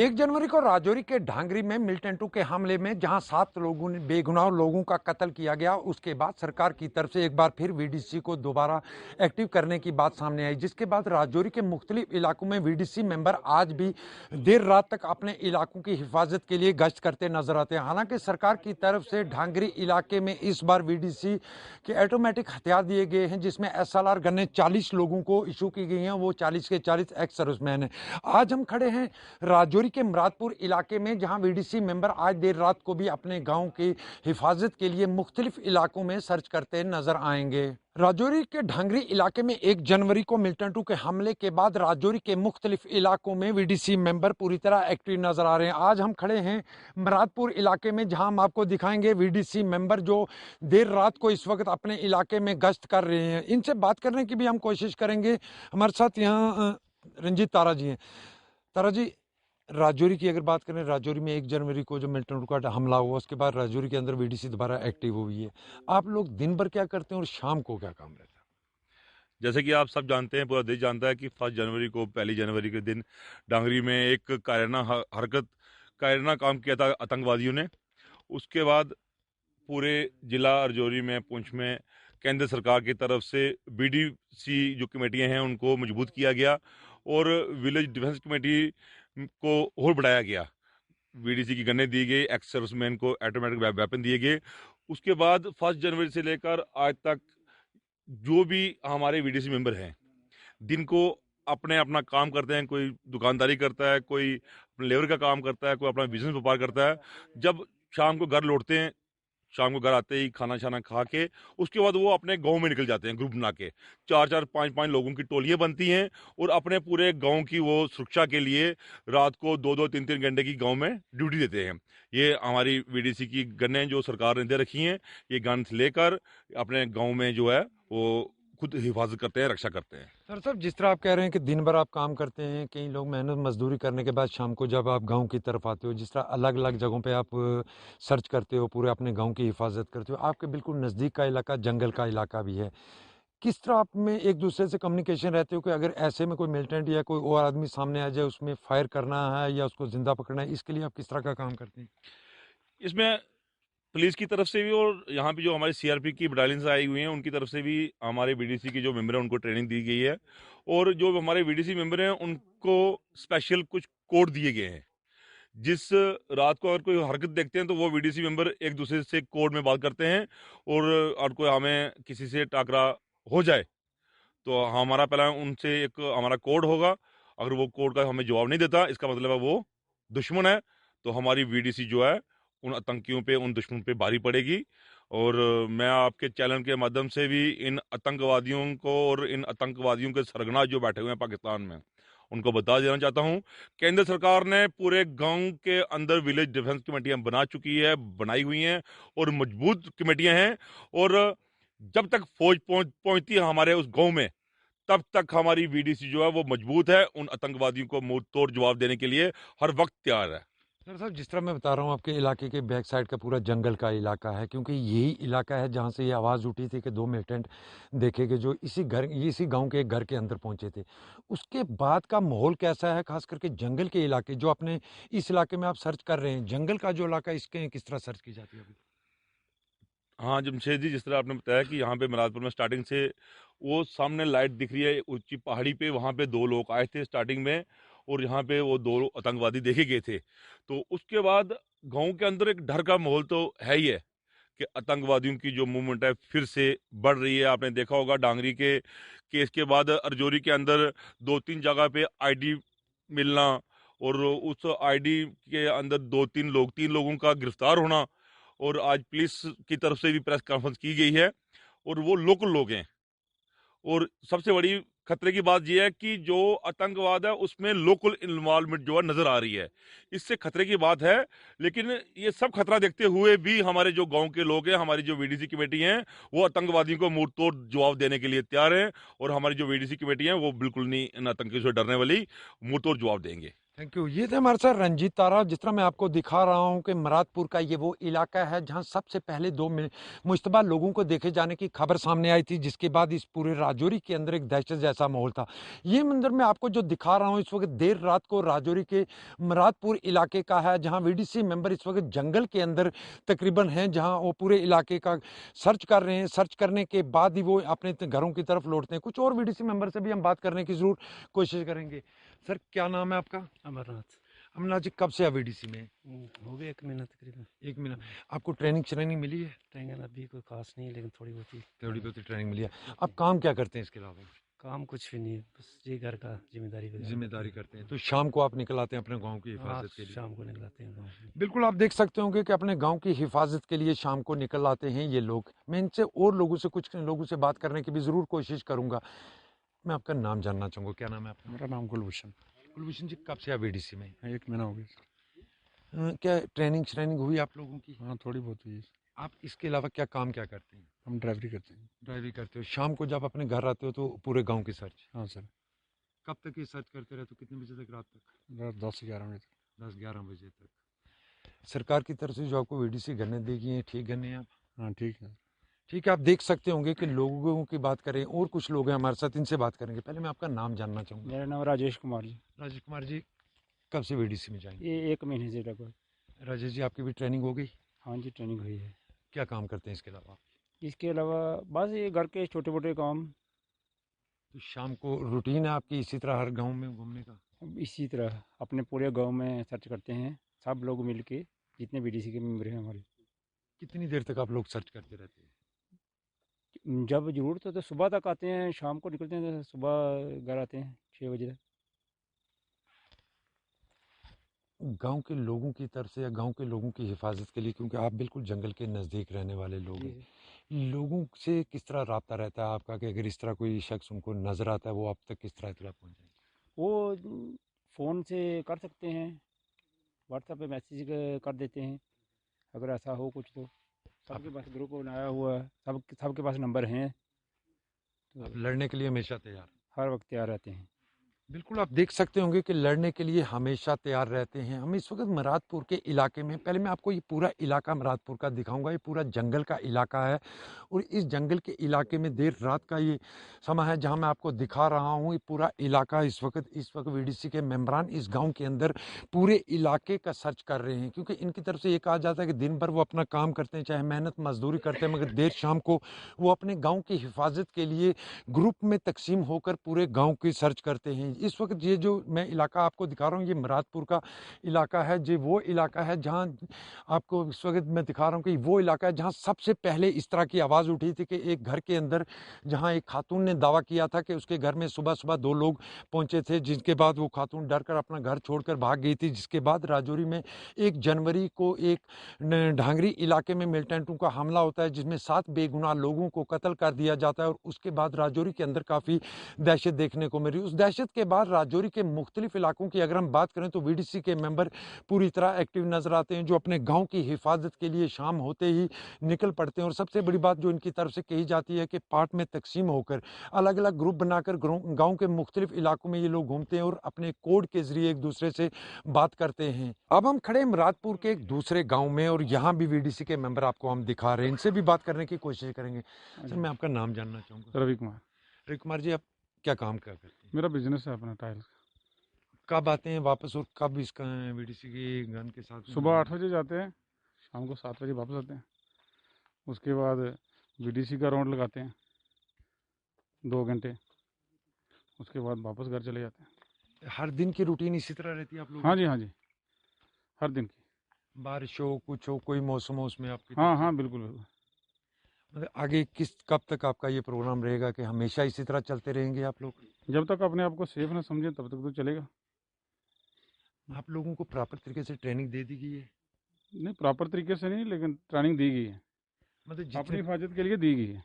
1 जनवरी को राजौरी के ढांगरी में मिलिटेंटों के हमले में जहां 7 लोगों ने बेगुनाह लोगों का कत्ल किया गया, उसके बाद सरकार की तरफ से एक बार फिर वीडीसी को दोबारा एक्टिव करने की बात सामने आई, जिसके बाद राजौरी के मुख्तलिफ इलाकों में वीडीसी मेंबर आज भी देर रात तक अपने इलाकों की हिफाजत के लिए गश्त करते नजर आते हैं। हालांकि सरकार की तरफ से ढांगरी इलाके में इस बार वीडीसी के ऑटोमेटिक हथियार दिए गए हैं, जिसमें एसएलआर गन्ने 40 लोगों को इशू की गई हैं। वो 40 के 40 एक्स सर्विसमैन हैं। आज हम खड़े हैं राजौरी के मुरादपुर इलाके में, जहां वीडीसी मेंबर आज देर रात को भी अपने गांव की हिफाजत के लिए मुख्तलिफ इलाकों में सर्च करते नजर आएंगे। राजौरी के ढांगरी इलाके में 1 जनवरी को मिलिटेंटों के हमले के बाद राजौरी के मुख्तलिफ इलाकों में वीडीसी मेंबर पूरी तरह एक्टिव नजर आ रहे हैं। आज हम खड़े हैं मुरादपुर इलाके में, जहां हम आपको दिखाएंगे वीडीसी मेंबर जो देर रात को इस वक्त अपने इलाके में गश्त कर रहे हैं। इनसे बात करने की भी हम कोशिश करेंगे। हमारे साथ यहाँ रंजीत तारा जी हैं। तारा जी, राजौरी की अगर बात करें, राजौरी में 1 जनवरी को जो मिलिटेंटों का हमला हुआ, उसके बाद राजौरी के अंदर वीडीसी दोबारा एक्टिव हुई है। आप लोग दिन भर क्या करते हैं और शाम को क्या काम रहता है? जैसे कि आप सब जानते हैं, पूरा देश जानता है कि 1 जनवरी को, 1 जनवरी के दिन डांगरी में एक कायराना काम किया था आतंकवादियों ने। उसके बाद पूरे जिला राजौरी में, पुंछ में केंद्र सरकार की तरफ से बीडीसी जो कमेटियां हैं उनको मजबूत किया गया और विलेज डिफेंस कमेटी को और बढ़ाया गया। बीडीसी की गन्ने दी गई, एक्स सर्विसमैन को ऑटोमेटिक वेपन दिए गए। उसके बाद 1 जनवरी से लेकर आज तक जो भी हमारे वीडीसी मेंबर हैं, दिन को अपने अपना काम करते हैं। कोई दुकानदारी करता है, कोई लेबर का काम करता है, कोई अपना बिजनेस व्यापार करता है। जब शाम को घर लौटते हैं, शाम को घर आते ही खाना छाना खा के उसके बाद वो अपने गांव में निकल जाते हैं ग्रुप बना के। 4-4, 5-5 लोगों की टोलियां बनती हैं और अपने पूरे गांव की वो सुरक्षा के लिए रात को 2-2, 3-3 घंटे की गांव में ड्यूटी देते हैं। ये हमारी वीडीसी की गन्ने जो सरकार ने दे रखी हैं, ये गन लेकर अपने गांव में जो है वो खुद हिफाजत करते हैं, रक्षा करते हैं। सर साहब, जिस तरह आप कह रहे हैं कि दिन भर आप काम करते हैं, कई लोग मेहनत मजदूरी करने के बाद शाम को जब आप गांव की तरफ आते हो, जिस तरह अलग अलग जगहों पे आप सर्च करते हो, पूरे अपने गांव की हिफाजत करते हो, आपके बिल्कुल नज़दीक का इलाका जंगल का इलाका भी है। किस तरह आप में एक दूसरे से कम्युनिकेशन रहते हो कि अगर ऐसे में कोई मिलिटेंट या कोई और आदमी सामने आ जाए, उसमें फायर करना है या उसको जिंदा पकड़ना है, इसके लिए आप किस तरह का काम करते हैं? इसमें पुलिस की तरफ से भी और यहाँ पे जो हमारी सीआरपी की बटालियंस आई हुई हैं उनकी तरफ से भी हमारे बीडीसी के जो मेंबर हैं उनको ट्रेनिंग दी गई है। और जो हमारे बीडीसी मेंबर हैं उनको स्पेशल कुछ कोड दिए गए हैं। जिस रात को अगर कोई हरकत देखते हैं तो वो बीडीसी मेंबर एक दूसरे से कोड में बात करते हैं। और कोई हमें किसी से टाकरा हो जाए तो हमारा पहला उनसे एक हमारा कोड होगा। अगर वो कोड का हमें जवाब नहीं देता, इसका मतलब है वो दुश्मन है। तो हमारी वीडीसी जो है उन आतंकियों पे, उन दुश्मन पे भारी पड़ेगी। और मैं आपके चैनल के माध्यम से भी इन आतंकवादियों को और इन आतंकवादियों के सरगना जो बैठे हुए हैं पाकिस्तान में, उनको बता देना चाहता हूं। केंद्र सरकार ने पूरे गांव के अंदर विलेज डिफेंस कमेटियां बना चुकी है, बनाई हुई हैं और मजबूत कमेटियां हैं। और जब तक फौज पहुंचती है हमारे उस गांव में, तब तक हमारी वीडीसी जो है वो मजबूत है। उन आतंकवादियों को मुंह तोड़ जवाब देने के लिए हर वक्त तैयार है। सर साहब, जिस तरह मैं बता रहा हूँ, आपके इलाके के बैक साइड का पूरा जंगल का इलाका है, क्योंकि यही इलाका है जहाँ से ये आवाज़ उठी थी कि 2 मिलिटेंट देखे गए जो इसी गांव के एक घर के अंदर पहुंचे थे। उसके बाद का माहौल कैसा है, खास करके जंगल के इलाके जो अपने इस इलाके में आप सर्च कर रहे हैं, जंगल का जो इलाका, इसके किस तरह सर्च की जाती है अभी? हाँ जमशेद जी, जिस तरह आपने बताया कि यहाँ पे मलाजपुर में स्टार्टिंग से वो सामने लाइट दिख रही है ऊंची पहाड़ी पे, वहाँ पे 2 लोग आए थे स्टार्टिंग में और यहाँ पे वो 2 आतंकवादी देखे गए थे। तो उसके बाद गांव के अंदर एक डर का माहौल तो है ही है कि आतंकवादियों की जो मूवमेंट है फिर से बढ़ रही है। आपने देखा होगा डांगरी के केस के बाद राजौरी के अंदर 2-3 जगह पे आईडी मिलना और उस आईडी के अंदर 3 लोगों का गिरफ्तार होना। और आज पुलिस की तरफ से भी प्रेस कॉन्फ्रेंस की गई है और वो लोकल लोग हैं। और सबसे बड़ी खतरे की बात यह है कि जो आतंकवाद है उसमें लोकल इन्वॉल्वमेंट जो है नजर आ रही है। इससे खतरे की बात है। लेकिन ये सब खतरा देखते हुए भी हमारे जो गांव के लोग हैं, हमारी जो वीडीसी कमेटी हैं, वो आतंकवादियों को मुंह तोड़ जवाब देने के लिए तैयार हैं। और हमारी जो वीडीसी कमेटी है वो बिल्कुल नहीं इन आतंकियों से डरने वाली, मुंह तोड़ जवाब देंगे। Thank you. ये थे हमारे साथ रंजीत तारा। जिस तरह मैं आपको दिखा रहा हूँ कि मुरादपुर का ये वो इलाका है जहाँ सबसे पहले दो मुश्तबा लोगों को देखे जाने की खबर सामने आई थी, जिसके बाद इस पूरे राजौरी के अंदर एक दहशत जैसा माहौल था। ये मंजर मैं आपको जो दिखा रहा हूँ इस वक्त देर रात को राजौरी के मुरादपुर इलाके का है, जहाँ वीडीसी मेंबर इस वक्त जंगल के अंदर तकरीबन हैं, जहाँ वो पूरे इलाके का सर्च कर रहे हैं। सर्च करने के बाद ही वो अपने घरों की तरफ लौटते हैं। कुछ और वीडीसी मेंबर से भी हम बात करने की जरूर कोशिश करेंगे। सर, क्या नाम है आपका? अमरनाथ। अमरनाथ जी, कब से आप वीडीसी में? हो गया 1 महीना तकरीबन। 1 महीना। आपको ट्रेनिंग श्रेनिंग मिली है? ट्रेनिंग अभी कोई खास नहीं है, लेकिन थोड़ी बहुत ही थोड़ी बहुत ट्रेनिंग मिली है। आप काम क्या करते हैं इसके अलावा? काम कुछ भी नहीं है, बस ये घर का जिम्मेदारी वगैरह। जिम्मेदारी करते हैं। तो शाम को आप निकल आते हैं अपने गांव की हाँ, हिफाजत के लिए? शाम को निकलाते हैं गाँव में। बिल्कुल, आप देख सकते होंगे कि अपने गांव की हिफाजत के लिए शाम को निकल आते हैं ये लोग। मैं इनसे और लोगों से कुछ लोगों से बात करने की भी ज़रूर कोशिश करूंगा। मैं आपका नाम जानना चाहूँगा, क्या नाम है आपका? मेरा नाम कुलभूषण। कुलभूषण जी, कब से आप वीडीसी में? 1 महीना हो गया। क्या ट्रेनिंग श्रेनिंग हुई आप लोगों की? हाँ, थोड़ी बहुत हुई है। आप इसके अलावा क्या काम क्या करते हैं? हम ड्राइवरी करते हैं। ड्राइविंग करते हो। शाम को जब अपने घर आते हो तो पूरे गांव की सर्च? हाँ सर। कब तक ये सर्च करते रहते हो? कितने बजे तक, रात तक? रात 10-11 बजे तक। 10-11 बजे तक। सरकार की तरफ से जो आपको वीडीसी गन्ने दी गई हैं, ठीक गन्ने हैं आप? हाँ ठीक है। ठीक है। आप देख सकते होंगे कि लोगों की बात करें, और कुछ लोग हैं हमारे साथ, इनसे बात करेंगे। पहले मैं आपका नाम जानना चाहूँगा। मेरा नाम राजेश कुमार जी। राजेश कुमार जी, कब से वीडीसी में जाएंगे? ये 1 महीने से लगभग। राजेश जी, आपकी भी ट्रेनिंग हो गई? हाँ जी, ट्रेनिंग हुई है। क्या काम करते हैं इसके अलावा? इसके अलावा बस ये घर के छोटे मोटे काम। तो शाम को रूटीन है आपकी इसी तरह हर गांव में घूमने का? इसी तरह अपने पूरे गांव में सर्च करते हैं, सब लोग मिल के, जितने बीडीसी के मेंबर हैं हमारे। कितनी देर तक आप लोग सर्च करते रहते हैं? जब ज़रूरत हो तो सुबह तक आते हैं, शाम को निकलते हैं तो सुबह घर आते हैं 6 बजे तक। गांव के लोगों की तरफ से या गांव के लोगों की हिफाजत के लिए, क्योंकि आप बिल्कुल जंगल के नज़दीक रहने वाले लोग जी। हैं, लोगों से किस तरह राब्ता रहता है आपका, कि अगर इस तरह कोई शख्स उनको नज़र आता है, वो आप तक किस तरह इतला पहुंचाएंगे? वो फ़ोन से कर सकते हैं, व्हाट्सएप पे मैसेज कर देते हैं अगर ऐसा हो कुछ तो। आप सबके पास ग्रुप बनाया हुआ है, सबके पास नंबर हैं, आप तो लड़ने के लिए हमेशा तैयार? हर वक्त तैयार रहते हैं। बिल्कुल, आप देख सकते होंगे कि लड़ने के लिए हमेशा तैयार रहते हैं। हम इस वक्त मुरादपुर के इलाके में, पहले मैं आपको ये पूरा इलाका मुरादपुर का दिखाऊंगा। ये पूरा जंगल का इलाका है, और इस जंगल के इलाके में देर रात का ये समय है जहां मैं आपको दिखा रहा हूं। ये पूरा इलाका इस वक्त वीडीसी के मेंबरान इस गांव के अंदर पूरे इलाके का सर्च कर रहे हैं, क्योंकि इनकी तरफ से ये कहा जाता है कि दिन भर वो अपना काम करते हैं, चाहे मेहनत मजदूरी करते हैं, मगर देर शाम को वो अपने गाँव की हिफाजत के लिए ग्रुप में तकसीम होकर पूरे गांव की सर्च करते हैं। इस वक्त ये जो मैं इलाका आपको दिखा रहा हूँ, ये मुरादपुर का इलाका है। ये वो इलाका है जहां आपको इस वक्त मैं दिखा रहा हूँ कि वो इलाका है जहां सबसे पहले इस तरह की आवाज़ उठी थी कि एक घर के अंदर, जहां एक खातून ने दावा किया था कि उसके घर में सुबह सुबह 2 लोग पहुंचे थे, जिसके बाद वो खातून डर कर अपना घर छोड़कर भाग गई थी। जिसके बाद राजौरी में 1 जनवरी को एक ढांगरी इलाके में मिलिटेंटों का हमला होता है, जिसमें 7 बेगुनाह लोगों को कत्ल कर दिया जाता है, और उसके बाद राजौरी के अंदर काफ़ी दहशत देखने को मिली। उस दहशत के बाद राजौरी के मुख्तलिफ इलाकों की अगर हम बात करें तो वीडीसी के मेंबर पूरी तरह एक्टिव नजर आते हैं, जो अपने गांव की हिफाजत के लिए शाम होते ही निकल पड़ते हैं। और सबसे बड़ी बात जो इनकी तरफ से कही जाती है कि पार्ट में तकसीम होकर अलग अलग ग्रुप बनाकर गाँव के मुख्तलिफ इलाकों में ये लोग घूमते हैं और अपने कोड के जरिए एक दूसरे से बात करते हैं। अब हम खड़े मुरादपुर के एक दूसरे गाँव में, और यहाँ भी वीडीसी के मेंबर आपको हम दिखा रहे हैं, इनसे भी बात करने की कोशिश करेंगे। सर, मैं आपका नाम जानना चाहूँगा। रवि कुमार। रवि कुमार जी, आप क्या काम क्या करते हैं? मेरा बिजनेस है अपना टाइल्स का। कब आते हैं वापस, और कब इसका वीडीसी की गन के साथ में सुबह 8 बजे जाते हैं, शाम को 7 बजे वापस आते हैं। उसके बाद बीडीसी का राउंड लगाते हैं 2 घंटे, उसके बाद वापस घर चले जाते हैं। हर दिन की रूटीन इसी तरह रहती है आप लोगों हाँ की? जी, हाँ जी, हर दिन की। बारिश हो, कुछ हो, कोई मौसम हो, उसमें आपकी हाँ तरफ से हाँ, बिल्कुल बिल्कुल। मतलब आगे कब तक आपका ये प्रोग्राम रहेगा, कि हमेशा इसी तरह चलते रहेंगे आप लोग? जब तक अपने आप को सेफ ना समझें तब तक तो चलेगा। आप लोगों को प्रॉपर तरीके से ट्रेनिंग दे दी गई है? नहीं, प्रॉपर तरीके से नहीं, लेकिन ट्रेनिंग दी गई है, मतलब अपनी जितनी हिफाजत के लिए दी गई है।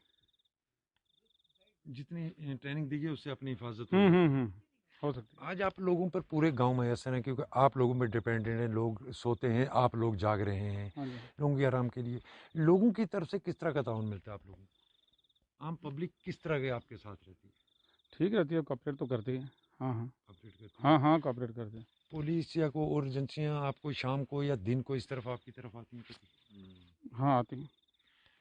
जितनी ट्रेनिंग दी गई है उससे अपनी हिफाजत हो जाती है। हो सकती है। आज आप लोगों पर पूरे गांव में असर है, क्योंकि आप लोगों पर डिपेंडेंट है। लोग सोते हैं, आप लोग जाग रहे हैं हाँ जी। लोगों के आराम के लिए। लोगों की तरफ से किस तरह का ताउन मिलता है आप लोगों को? आम पब्लिक किस तरह के आपके साथ रहती है? ठीक रहती है, कॉपरेट तो करती है। हाँ हाँ। कॉपरेट करती है? हाँ हाँ, कॉपरेट करते हैं। पुलिस या कोई और एजेंसियां आपको शाम को या दिन को इस तरफ आपकी तरफ आती हैं कभी? हाँ आती हैं।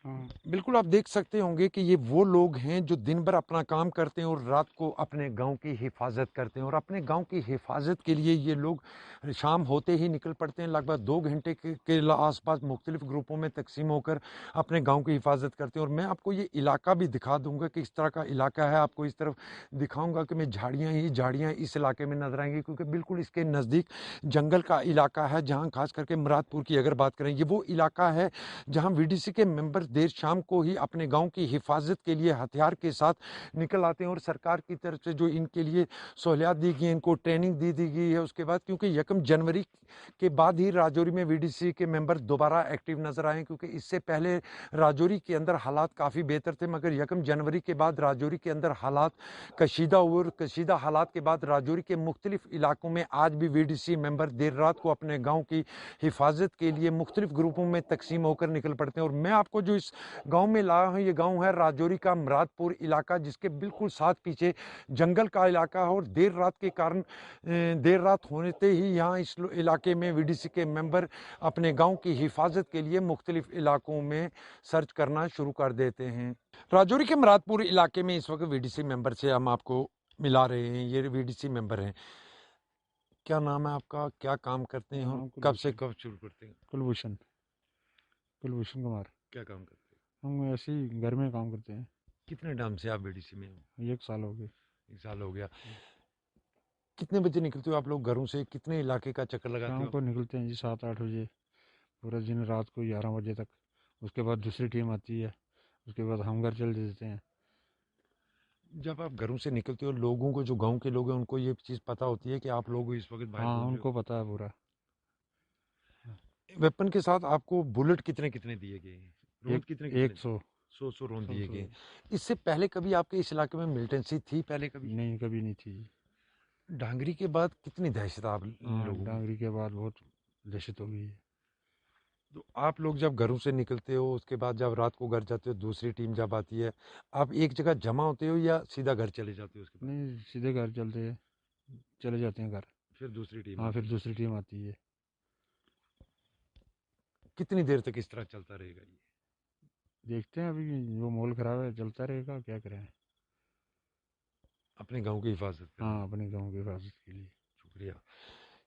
हाँ बिल्कुल आप देख सकते होंगे कि ये वो लोग हैं जो दिन भर अपना काम करते हैं और रात को अपने गांव की हिफाजत करते हैं और अपने गांव की हिफाजत के लिए ये लोग शाम होते ही निकल पड़ते हैं। लगभग 2 घंटे के आसपास मुख्तलिफ ग्रुपों में तकसीम होकर अपने गांव की हिफाजत करते हैं। और मैं आपको ये इलाका भी दिखा दूंगा कि इस तरह का इलाका है। आपको इस तरफ दिखाऊंगा कि मैं झाड़ियाँ ही झाड़ियाँ इस इलाके में नजर आएंगी, क्योंकि बिल्कुल इसके नज़दीक जंगल का इलाका है, जहाँ खास करके मुरादपुर की अगर बात करें, ये वो इलाका है जहां वीडीसी के मेंबर देर शाम को ही अपने गांव की हिफाजत के लिए हथियार के साथ निकल आते हैं। और सरकार की तरफ से जो इनके लिए सहूलियात दी गई है, इनको ट्रेनिंग दी गई है। उसके बाद क्योंकि 1 जनवरी के बाद ही राजौरी में वीडीसी के मेंबर दोबारा एक्टिव नजर आए, क्योंकि इससे पहले राजौरी के अंदर हालात काफ़ी बेहतर थे, मगर 1 जनवरी के बाद राजौरी के अंदर हालात कशीदा हुए और कशीदा हालात के बाद राजौरी के मुख्तलिफ इलाकों में आज भी वीडीसी मेंबर देर रात को अपने गाँव की हिफाजत के लिए मुख्तलिफ ग्रुपों में तकसीम होकर निकल पड़ते हैं। और मैं आपको जो इस गांव में लाया हूं, ये गांव है राजौरी का मुरादपुर इलाका, जिसके बिल्कुल साथ पीछे जंगल का इलाका है। और देर रात के कारण देर रात होते ही यहाँ इस इलाके में वीडीसी के मेंबर अपने गांव की हिफाजत के लिए मुख्तलिफ इलाकों में सर्च करना शुरू कर देते हैं। राजौरी के मुरादपुर इलाके में इस वक्त वीडीसी मेंबर से हम आपको मिला रहे हैं। ये वीडीसी मेंबर हैं। क्या नाम है आपका, क्या काम करते हैं, नाम कब से कुलभूषण। कब शुरू करते हैं, कुलभूषण कुलभूषण कुमार। क्या काम करते हम ऐसे ही घर में काम करते हैं। हैं? कितने टाइम से आप वीडीसी में हैं? 1 साल हो गए। 1 साल हो गया। कितने बजे निकलते हो आप लोग घरों से, कितने इलाके का चक्कर लगाते शाम हो? को निकलते हैं जी 7-8 बजे, पूरा दिन रात को 11 बजे तक। उसके बाद दूसरी टीम आती है, उसके बाद हम घर चल देते हैं। जब आप घरों से निकलते हो, लोगों को, जो गांव के लोग हैं, उनको ये चीज़ पता होती है कि आप लोग इस वक्त बाहर हाँ घूम रहे उनको पता है पूरा। हो? वेपन के साथ आपको बुलेट कितने कितने दिए गए हैं, रोड कितने कितने? 100 100 रोड 100 दिए गए हैं। 100। इससे पहले कभी आपके इस इलाके में मिलिटेंसी थी पहले कभी? नहीं कभी नहीं थी। डांगरी के बाद कितनी दहशत आप हाँ लोगों में? डांगरी के बाद बहुत दहशत हो गई है। तो आप लोग जब घरों से निकलते हो, उसके बाद जब रात को घर जाते हो, दूसरी टीम जब आती है, आप एक जगह जमा होते हो या सीधा घर चले जाते हो उसके बाद? नहीं सीधे घर चले जाते हैं घर। फिर दूसरी टीम हाँ आती फिर है। दूसरी टीम आती है। कितनी देर तक इस तरह चलता रहेगा ये? देखते हैं अभी, वो माहौल खराब है, चलता रहेगा, क्या करें। अपने गांव की हिफाजत करने हाँ के अपने गांव की हिफाजत के लिए। लिए। शुक्रिया।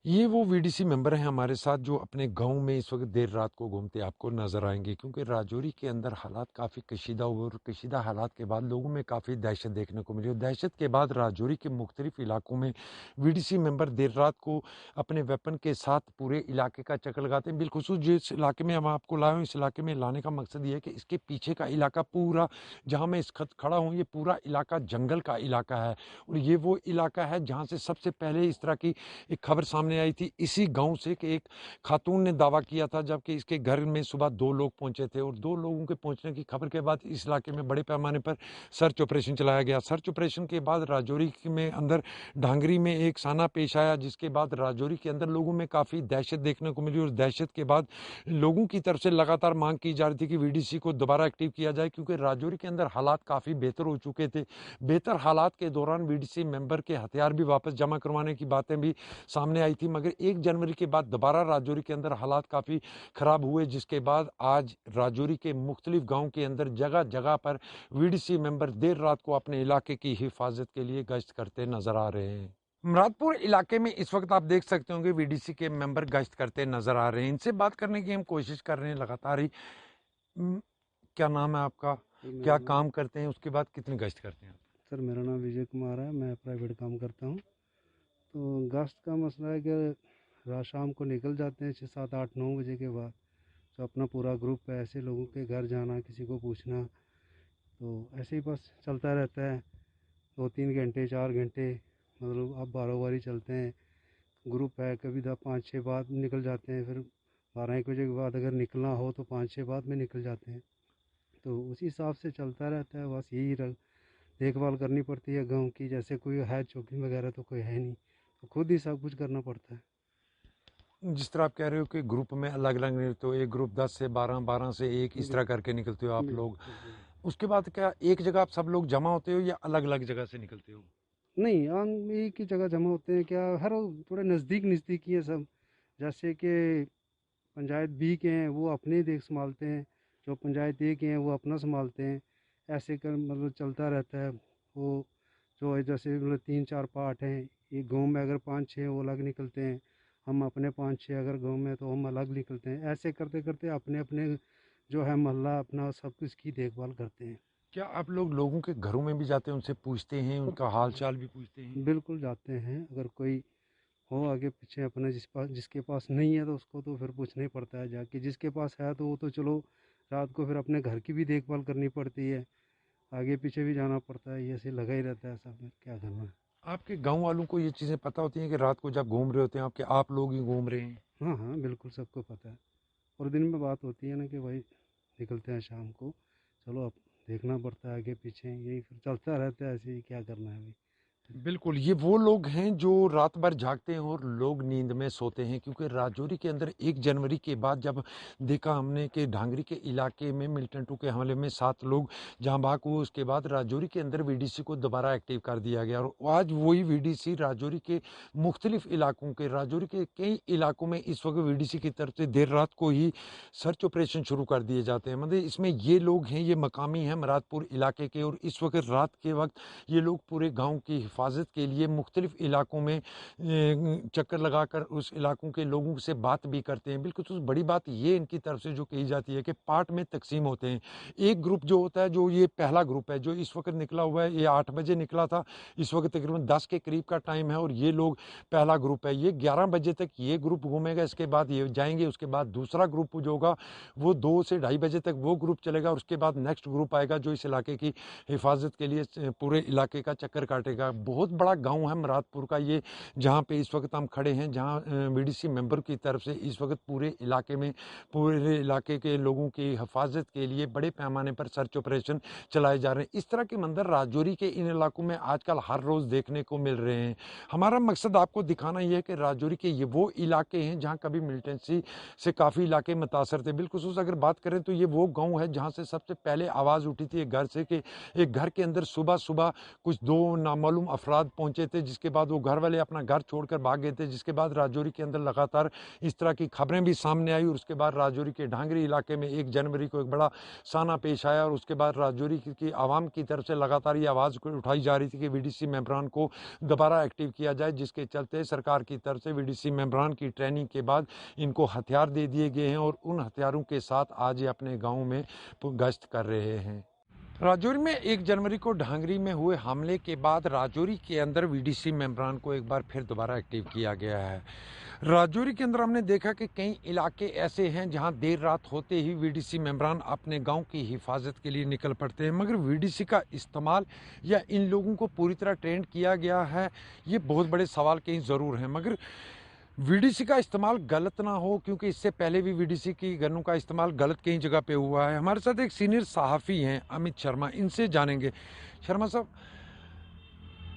ये वो वीडीसी मेंबर हैं हमारे साथ जो अपने गांव में इस वक्त देर रात को घूमते आपको नजर आएंगे, क्योंकि राजौरी के अंदर हालात काफ़ी कशीदा हुए और कशीदा हालात के बाद लोगों में काफ़ी दहशत देखने को मिली। और दहशत के बाद राजौरी के मुख्तलिफ इलाकों में वीडीसी मेंबर देर रात को अपने वेपन के साथ पूरे इलाके का चक्कर लगाते हैं। बिलखुसूस जिस इलाके में हम आपको लाए हैं, इस इलाके में लाने का मकसद ये है कि इसके पीछे का इलाका पूरा, जहाँ मैं इस खत खड़ा हूँ, ये पूरा इलाका जंगल का इलाका है। और ये वो इलाका है जहाँ से सबसे पहले इस तरह की एक खबर सामने आई थी इसी गांव से, कि एक खातून ने दावा किया था, जबकि इसके घर में सुबह 2 लोग पहुंचे थे। और 2 लोगों के पहुंचने की खबर के बाद इस इलाके में बड़े पैमाने पर सर्च ऑपरेशन चलाया गया। सर्च ऑपरेशन के बाद राजौरी में अंदर ढांगरी में एक साना पेश आया, जिसके बाद राजौरी के अंदर लोगों में काफ़ी दहशत देखने को मिली। और दहशत के बाद लोगों की तरफ से लगातार मांग की जा रही थी कि वीडीसी को दोबारा एक्टिव किया जाए, क्योंकि राजौरी के अंदर हालात काफ़ी बेहतर हो चुके थे। बेहतर हालात के दौरान वीडीसी मेंबर के हथियार भी वापस जमा करवाने की बातें भी सामने आई थी, मगर 1 जनवरी के बाद दोबारा राजौरी के अंदर हालात काफ़ी ख़राब हुए, जिसके बाद आज राजौरी के मुख्तलिफ गाँव के अंदर जगह जगह पर वीडीसी मेंबर देर रात को अपने इलाके की हिफाजत के लिए गश्त करते नजर आ रहे हैं। मुरादपुर इलाके में इस वक्त आप देख सकते होंगे वीडीसी के मेंबर गश्त करते नजर आ रहे हैं। इनसे बात करने की हम कोशिश कर रहे हैं लगातार ही। क्या नाम है आपका, क्या काम करते हैं, उसके बाद कितनी गश्त करते हैं? सर मेरा नाम विजय कुमार है, मैं प्राइवेट काम करता हूँ। तो गश्त का मसला है कि रात शाम को निकल जाते हैं 6, 7, 8, 9 बजे के बाद। तो अपना पूरा ग्रुप है, ऐसे लोगों के घर जाना, किसी को पूछना, तो ऐसे ही बस चलता रहता है। 2-3 घंटे 4 घंटे मतलब अब 12 बारी चलते हैं। ग्रुप है, कभी 5-6 बाद निकल जाते हैं, फिर 12-1 बजे के बाद अगर निकलना हो तो 5-6 बाद में निकल जाते हैं। तो उसी हिसाब से चलता रहता है। बस यही देखभाल करनी पड़ती है गांव की, जैसे कोई है चौकी वगैरह तो कोई है नहीं, तो खुद ही सब कुछ करना पड़ता है। जिस तरह आप कह रहे हो कि ग्रुप में अलग अलग निकलते हो, एक ग्रुप 10 से 12, 12 से 1, इस तरह करके निकलते हो आप लोग। उसके बाद क्या एक जगह आप सब लोग जमा होते हो या अलग अलग जगह से निकलते हो? नहीं, आम एक ही जगह जमा होते हैं क्या, हर थोड़े नज़दीक नज़दीक ही हैं सब। जैसे कि पंचायत बी के हैं वो अपने देख संभालते हैं, जो पंचायत ए के हैं वो अपना संभालते हैं। ऐसे कर मतलब चलता रहता है। वो जो है जैसे मतलब 3-4 पार्ट हैं, एक गांव में अगर 5-6 वो अलग निकलते हैं, हम अपने 5-6 अगर गांव में तो हम अलग निकलते हैं। ऐसे करते करते अपने अपने जो है मोहल्ला अपना सब कुछ की देखभाल करते हैं। क्या आप लोग लोगों के घरों में भी जाते हैं, उनसे पूछते हैं, उनका हाल चाल भी पूछते हैं? बिल्कुल जाते हैं, अगर कोई हो आगे पीछे अपना जिसके पास नहीं है तो उसको तो फिर पूछना ही पड़ता है जाके। जिसके पास है तो वो तो चलो रात को फिर अपने घर की भी देखभाल करनी पड़ती है, आगे पीछे भी जाना पड़ता है, ये ऐसे लगा ही रहता है सब में, क्या करना है। आपके गांव वालों को ये चीज़ें पता होती हैं कि रात को जब घूम रहे होते हैं आपके आप लोग ही घूम रहे हैं? हाँ हाँ, बिल्कुल सबको पता है। और दिन में बात होती है ना कि भाई निकलते हैं शाम को, चलो अब देखना पड़ता है आगे पीछे, यही फिर चलता रहता है ऐसे ही, क्या करना है अभी। बिल्कुल, ये वो लोग हैं जो रात भर जागते हैं और लोग नींद में सोते हैं, क्योंकि राजौरी के अंदर 1 जनवरी के बाद जब देखा हमने कि ढांगरी के इलाके में मिलिटेंटों के हमले में 7 लोग जहां बाग हुए, उसके बाद राजौरी के अंदर वीडीसी को दोबारा एक्टिव कर दिया गया और आज वही वीडीसी राजौरी के मुख्तलिफ इलाकों के राजौरी के कई इलाकों में इस वक्त वीडीसी की तरफ से देर रात को ही सर्च ऑपरेशन शुरू कर दिए जाते हैं। मतलब इसमें ये लोग हैं, ये मकामी हैं मुरादपुर इलाके के, और इस वक्त रात के वक्त ये लोग पूरे गांव की हिफाजत के लिए मुख्तलिफ इलाकों में चक्कर लगाकर उस इलाकों के लोगों से बात भी करते हैं। बिल्कुल तो बड़ी बात ये इनकी तरफ से जो कही जाती है कि पार्ट में तकसीम होते हैं। एक ग्रुप जो होता है, जो ये पहला ग्रुप है जो इस वक्त निकला हुआ है, ये 8 बजे निकला था, इस वक्त तकरीबन 10 के करीब का टाइम है और ये लोग पहला ग्रुप है, ये 11 बजे तक ये ग्रुप घूमेगा, इसके बाद ये जाएंगे, उसके बाद दूसरा ग्रुप जो होगा वो 2 से 2:30 बजे तक वो ग्रुप चलेगा, उसके बाद नेक्स्ट ग्रुप आएगा जो इस इलाके की हिफाजत के लिए पूरे इलाके का चक्कर काटेगा। बहुत बड़ा गांव है मुरादपुर का ये, जहां पे इस वक्त हम खड़े हैं, जहां वीडीसी मेंबर की तरफ से इस वक्त पूरे इलाके में पूरे इलाके के लोगों की हिफाजत के लिए बड़े पैमाने पर सर्च ऑपरेशन चलाए जा रहे हैं। इस तरह के मंजर राजौरी के इन इलाकों में आजकल हर रोज़ देखने को मिल रहे हैं। हमारा मकसद आपको दिखाना ये है कि राजौरी के ये वो इलाके हैं जहाँ कभी मिलिटेंसी से काफ़ी इलाके मुतासर थे। बिलखुसूस अगर बात करें तो ये वो गाँव है जहाँ से सबसे पहले आवाज़ उठी थी एक घर से कि एक घर के अंदर सुबह सुबह कुछ 2 नामालूम अफराद पहुंचे थे, जिसके बाद वो घर वाले अपना घर छोड़कर भाग गए थे, जिसके बाद राजौरी के अंदर लगातार इस तरह की खबरें भी सामने आई और उसके बाद राजौरी के ढांगरी इलाके में 1 जनवरी को एक बड़ा साना पेश आया और उसके बाद राजौरी की आवाम की तरफ से लगातार ये आवाज़ उठाई जा रही थी कि वीडीसी मेंबरान को दोबारा एक्टिव किया जाए, जिसके चलते सरकार की तरफ से वीडीसी मेंबरान की ट्रेनिंग के बाद इनको हथियार दे दिए गए हैं और उन हथियारों के साथ आज ये अपने गाँव में गश्त कर रहे हैं। राजौरी में 1 जनवरी को ढांगरी में हुए हमले के बाद राजौरी के अंदर वीडीसी मेंबरान को एक बार फिर दोबारा एक्टिव किया गया है। राजौरी के अंदर हमने देखा कि कई इलाके ऐसे हैं जहां देर रात होते ही वीडीसी मेंबरान अपने गांव की हिफाजत के लिए निकल पड़ते हैं, मगर वीडीसी का इस्तेमाल या इन लोगों को पूरी तरह ट्रेंड किया गया है, ये बहुत बड़े सवाल कहीं ज़रूर हैं। मगर वीडीसी का इस्तेमाल गलत ना हो, क्योंकि इससे पहले भी वीडीसी की गनों का इस्तेमाल गलत कई जगह पे हुआ है। हमारे साथ एक सीनियर सहाफ़ी हैं अमित शर्मा, इनसे जानेंगे। शर्मा साहब,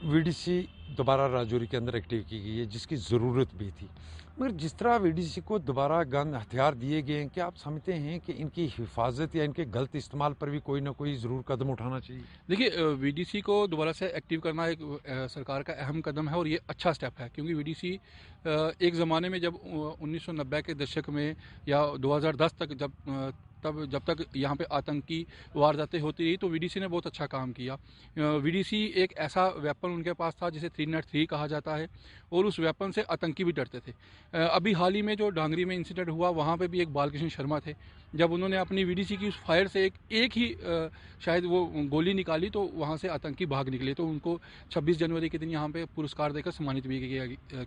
वीडीसी दोबारा राजौरी के अंदर एक्टिव की गई है जिसकी ज़रूरत भी थी, मगर जिस तरह वीडीसी को दोबारा गन हथियार दिए गए हैं, क्या आप समझते हैं कि इनकी हिफाजत या इनके गलत इस्तेमाल पर भी कोई ना कोई ज़रूर कदम उठाना चाहिए? देखिए, वीडीसी को दोबारा से एक्टिव करना एक सरकार का अहम कदम है और ये अच्छा स्टेप है, क्योंकि वीडीसी एक ज़माने में जब 1990 के दशक में या 2010 तक जब तक यहाँ पे आतंकी वारदातें होती रही तो वीडीसी ने बहुत अच्छा काम किया। वीडीसी एक ऐसा वेपन उनके पास था जिसे 303 कहा जाता है और उस वेपन से आतंकी भी डरते थे। अभी हाल ही में जो ढांगरी में इंसिडेंट हुआ वहाँ पे भी एक बालकृष्ण शर्मा थे, जब उन्होंने अपनी वीडीसी की उस फायर से एक ही शायद वो गोली निकाली तो वहाँ से आतंकी भाग निकले, तो उनको 26 जनवरी के दिन यहाँ पे पुरस्कार देकर सम्मानित भी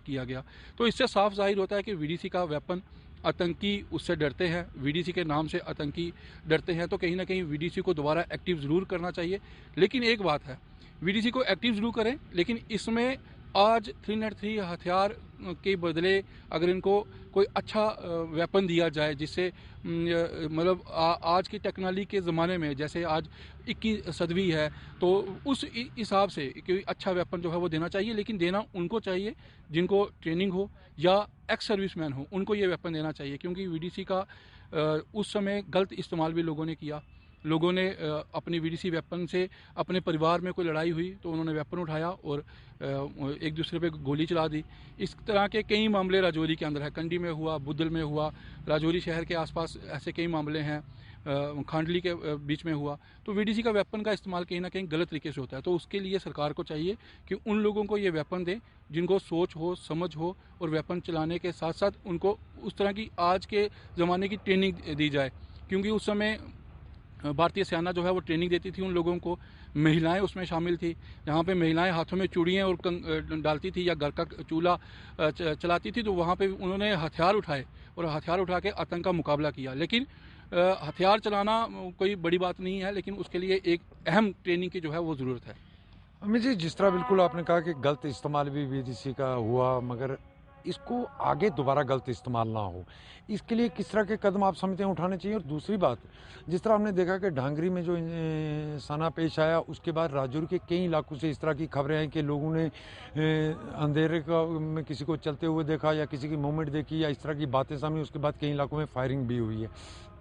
किया गया। तो इससे साफ जाहिर होता है कि वीडीसी का वेपन आतंकी उससे डरते हैं, वीडीसी के नाम से आतंकी डरते हैं, तो कहीं ना कहीं वीडीसी को दोबारा एक्टिव ज़रूर करना चाहिए। लेकिन एक बात है, वीडीसी को एक्टिव ज़रूर करें, लेकिन इसमें आज 303 हथियार के बदले अगर इनको कोई अच्छा वेपन दिया जाए जिससे मतलब आज की टेक्नोलॉजी के ज़माने में जैसे आज 21 सदी है तो उस हिसाब से कोई अच्छा वेपन जो है वो देना चाहिए, लेकिन देना उनको चाहिए जिनको ट्रेनिंग हो या एक्स सर्विसमैन हो, उनको ये वेपन देना चाहिए। क्योंकि वीडीसी का उस समय गलत इस्तेमाल भी लोगों ने किया। लोगों ने अपनी वीडीसी वेपन से अपने परिवार में कोई लड़ाई हुई तो उन्होंने वेपन उठाया और एक दूसरे पे गोली चला दी। इस तरह के कई मामले राजौरी के अंदर है, कंडी में हुआ, बुद्धल में हुआ, राजौरी शहर के आसपास ऐसे कई मामले हैं, खांडली के बीच में हुआ। तो वीडीसी का वेपन का इस्तेमाल कहीं ना कहीं गलत तरीके से होता है। तो उसके लिए सरकार को चाहिए कि उन लोगों को ये वेपन दें जिनको सोच हो, समझ हो और वेपन चलाने के साथ साथ उनको उस तरह की आज के ज़माने की ट्रेनिंग दी जाए, क्योंकि उस समय भारतीय सेना जो है वो ट्रेनिंग देती थी उन लोगों को। महिलाएं उसमें शामिल थी, जहाँ पे महिलाएं हाथों में चूड़ियाँ और डालती थी या घर का चूल्हा चलाती थी, तो वहाँ पे उन्होंने हथियार उठाए और हथियार उठा के आतंक का मुकाबला किया। लेकिन हथियार चलाना कोई बड़ी बात नहीं है, लेकिन उसके लिए एक अहम ट्रेनिंग की जो है वो ज़रूरत है। अमित जी, जिस तरह बिल्कुल आपने कहा कि गलत इस्तेमाल भी वीडीसी का हुआ, मगर इसको आगे दोबारा गलत इस्तेमाल ना हो, इसके लिए किस तरह के कदम आप समझते हैं उठाने चाहिए? और दूसरी बात, जिस तरह हमने देखा कि ढांगरी में जो सना पेश आया, उसके बाद राजौरी के कई इलाकों से इस तरह की खबरें आई कि लोगों ने अंधेरे में किसी को चलते हुए देखा या किसी की मूवमेंट देखी या इस तरह की बातें सामने, उसके बाद कई इलाकों में फायरिंग भी हुई है।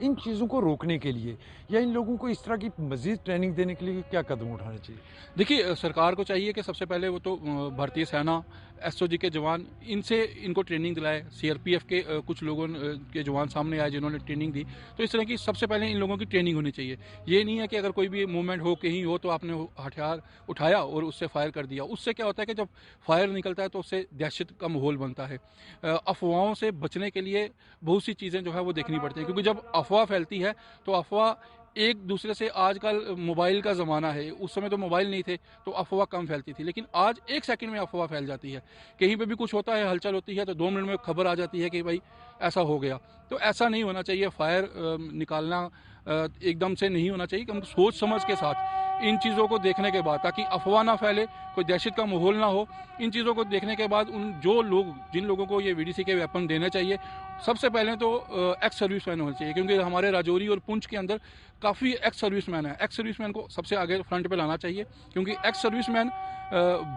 इन चीज़ों को रोकने के लिए या इन लोगों को इस तरह की मजीद ट्रेनिंग देने के लिए क्या कदम उठाने चाहिए? देखिए, सरकार को चाहिए कि सबसे पहले वो तो भारतीय सेना, एसओजी के जवान, इनको ट्रेनिंग दिलाए। सीआरपीएफ के कुछ लोगों के जवान सामने आए जिन्होंने ट्रेनिंग दी। तो इस तरह की सबसे पहले इन लोगों की ट्रेनिंग होनी चाहिए। ये नहीं है कि अगर कोई भी मूवमेंट हो, कहीं हो, तो आपने हथियार उठाया और उससे फायर कर दिया। उससे क्या होता है कि जब फायर निकलता है तो उससे दहशत का माहौल बनता है। अफवाहों से बचने के लिए बहुत सी चीज़ें जो है वो देखनी पड़ती हैं, क्योंकि जब अफवाह फैलती है तो अफवाह एक दूसरे से, आजकल मोबाइल का ज़माना है, उस समय तो मोबाइल नहीं थे तो अफवाह कम फैलती थी, लेकिन आज एक सेकंड में अफवाह फैल जाती है। कहीं पे भी कुछ होता है, हलचल होती है तो 2 मिनट में खबर आ जाती है कि भाई ऐसा हो गया। तो ऐसा नहीं होना चाहिए। फायर निकालना एकदम से नहीं होना चाहिए, हम सोच समझ के साथ इन चीज़ों को देखने के बाद, ताकि अफवाह ना फैले, कोई दहशत का माहौल ना हो, इन चीज़ों को देखने के बाद जिन लोगों को ये वीडीसी के वेपन देने चाहिए, सबसे पहले तो एक्स सर्विसमैन होने चाहिए, क्योंकि हमारे राजौरी और पुंछ के अंदर काफ़ी एक्स सर्विसमैन है। एक्स सर्विसमैन को सबसे आगे फ्रंट पे लाना चाहिए, क्योंकि एक्स सर्विसमैन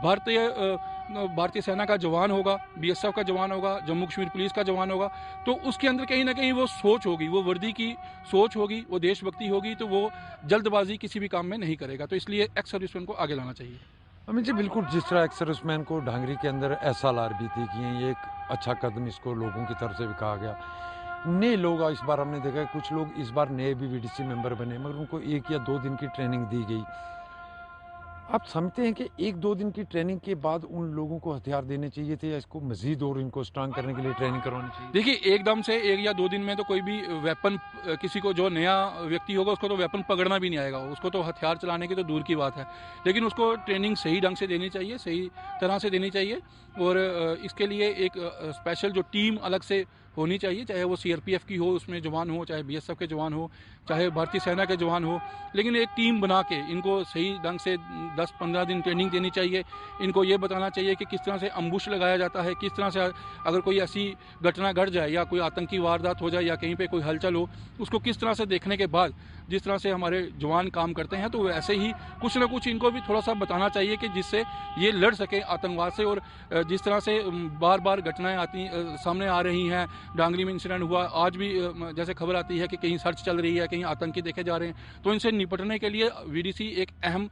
भारतीय सेना का जवान होगा, बीएसएफ का जवान होगा, जम्मू कश्मीर पुलिस का जवान होगा, तो उसके अंदर कहीं ना कहीं वो सोच होगी, वो वर्दी की सोच होगी, वो देशभक्ति होगी, तो वो जल्दबाजी किसी भी काम में नहीं करेगा। तो इसलिए एक्स सर्विसमैन को आगे लाना चाहिए। अमित जी, बिल्कुल जिस तरह एक्स सर्विसमैन को ढांगरी के अंदर एसएलआर भी दी गई है, ये एक अच्छा कदम इसको लोगों की तरफ से भी कहा गया। नए लोग इस बार हमने देखा है, कुछ लोग इस बार नए भी वीडीसी मेंबर बने, मगर उनको 1 या 2 दिन की ट्रेनिंग दी गई। आप समझते हैं कि 1-2 दिन की ट्रेनिंग के बाद उन लोगों को हथियार देने चाहिए थे या इसको मजीद और इनको स्ट्रांग करने के लिए ट्रेनिंग करवानी चाहिए? देखिए, एकदम से 1 या 2 दिन में तो कोई भी वेपन, किसी को जो नया व्यक्ति होगा उसको तो वेपन पकड़ना भी नहीं आएगा, उसको तो हथियार चलाने की तो दूर की बात है। लेकिन उसको ट्रेनिंग सही ढंग से देनी चाहिए, सही तरह से देनी चाहिए, और इसके लिए एक स्पेशल जो टीम अलग से होनी चाहिए, चाहे वो सीआरपीएफ की हो, उसमें जवान हो, चाहे बीएसएफ के जवान हो, चाहे भारतीय सेना के जवान हो, लेकिन एक टीम बना के इनको सही ढंग से 10-15 दिन ट्रेनिंग देनी चाहिए। इनको ये बताना चाहिए कि किस तरह से अम्बुश लगाया जाता है, किस तरह से अगर कोई ऐसी घटना घट जाए या कोई आतंकी वारदात हो जाए या कहीं पे कोई हलचल हो, उसको किस तरह से देखने के बाद जिस तरह से हमारे जवान काम करते हैं, तो वैसे ही कुछ ना कुछ इनको भी थोड़ा सा बताना चाहिए कि जिससे ये लड़ सके आतंकवाद से। और जिस तरह से बार बार घटनाएं सामने आ रही हैं, डांगरी में इंसिडेंट हुआ, आज भी जैसे खबर आती है कि कहीं सर्च चल रही है, कहीं आतंकी देखे जा रहे हैं, तो इनसे निपटने के लिए वीडीसी एक अहम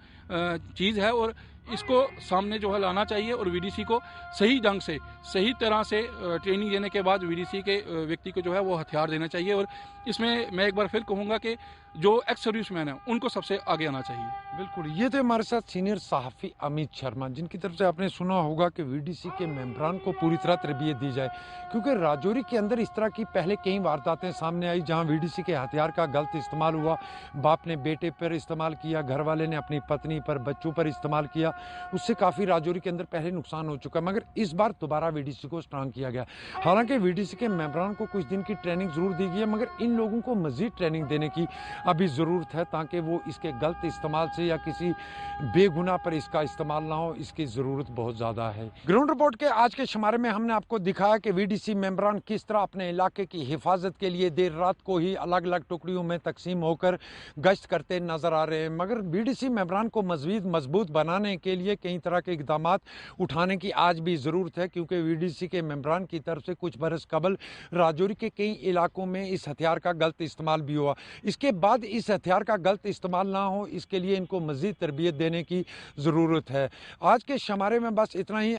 चीज़ है और इसको सामने जो है लाना चाहिए। और वीडीसी को सही ढंग से, सही तरह से ट्रेनिंग देने के बाद वीडीसी के व्यक्ति को जो है वो हथियार देना चाहिए। और इसमें मैं एक बार फिर कहूँगा कि जो एक्स सर्विसमैन है उनको सबसे आगे आना चाहिए। बिल्कुल, ये थे हमारे साथ सीनियर सहाफ़ी अमित शर्मा, जिनकी तरफ से आपने सुना होगा कि वीडीसी के मेंबरान को पूरी तरह तरबियत दी जाए, क्योंकि राजौरी के अंदर इस तरह की पहले कई वारदातें सामने आई जहां वीडीसी के हथियार का गलत इस्तेमाल हुआ। बाप ने बेटे पर इस्तेमाल किया, घर वाले ने अपनी पत्नी पर, बच्चों पर इस्तेमाल किया, उससे काफ़ी राजौरी के अंदर पहले नुकसान हो चुका, मगर इस बार दोबारा वीडीसी को स्ट्रांग किया गया। हालांकि वीडीसी के मेंबरान को कुछ दिन की ट्रेनिंग ज़रूर दी गई है, मगर इन लोगों को मज़ीद ट्रेनिंग देने की अभी ज़रूरत है, ताकि वो इसके गलत इस्तेमाल से या किसी बेगुनाह पर इसका इस्तेमाल ना हो, इसकी ज़रूरत बहुत ज़्यादा है। ग्राउंड रिपोर्ट के आज के शुमारे में हमने आपको दिखाया कि वीडीसी मेंबरान किस तरह अपने इलाके की हिफाजत के लिए देर रात को ही अलग अलग टुकड़ियों में तकसीम होकर गश्त करते नजर आ रहे हैं, मगर वीडीसी मेंबरान को मज़ीद मजबूत बनाने के लिए कई तरह के इकदाम उठाने की आज भी ज़रूरत है, क्योंकि वीडीसी के मेंबरान की तरफ से कुछ बरस कबल राजौरी के कई इलाकों में इस हथियार का गलत इस्तेमाल भी हुआ। इसके बाद इस हथियार का गलत इस्तेमाल ना हो, इसके लिए इनको मज़ीद तरबियत देने की ज़रूरत है। आज के शमारे में बस इतना ही।